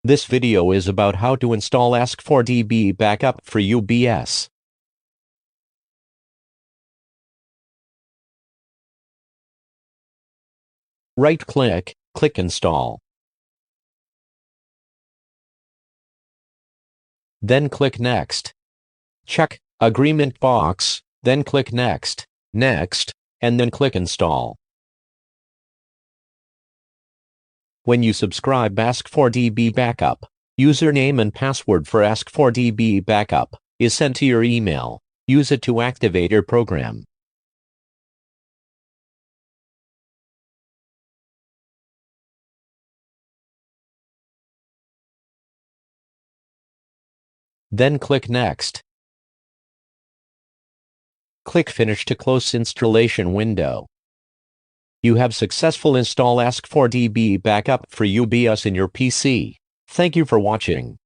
This video is about how to install As4DB backup for UBS. Right-click, click Install. Then click Next. Check Agreement box, then click Next, Next, and then click Install. When you subscribe As4DB Backup, username and password for As4DB Backup is sent to your email. Use it to activate your program. Then click Next. Click Finish to close installation window. You have successfully installed As4DB Backup for UBS in your PC. Thank you for watching.